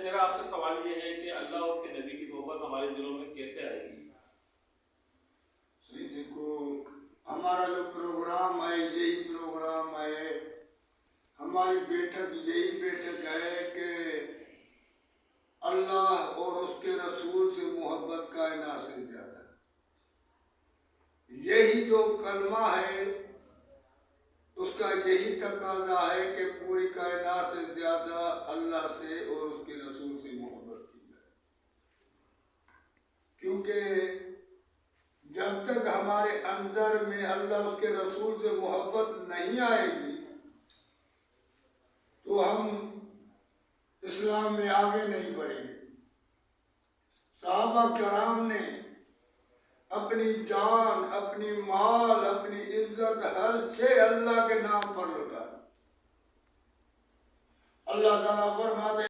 میرا آپ سے سوال یہ ہے کہ اللہ اور اس کے نبی کی محبت ہمارے دلوں میں کیسے آئے گی؟ صحیح، دیکھو ہمارا جو پروگرام ہے یہی پروگرام ہے، ہماری بیٹھک یہی بیٹھک ہے کہ اللہ اور اس کے رسول سے محبت کائنات سے زیادہ، یہی جو کلمہ ہے اس کا یہی تقاضا ہے کہ پوری کائنات سے زیادہ اللہ سے اور اس کے رسول سے محبت کی جائے، کیونکہ جب تک ہمارے اندر میں اللہ اس کے رسول سے محبت نہیں آئے گی تو ہم اسلام میں آگے نہیں بڑھیں گے۔ صحابہ کرام نے اپنی جان، اپنی مال، اپنی عزت ہر شے اللہ کے نام پر لٹا۔ اللہ تعالیٰ فرماتے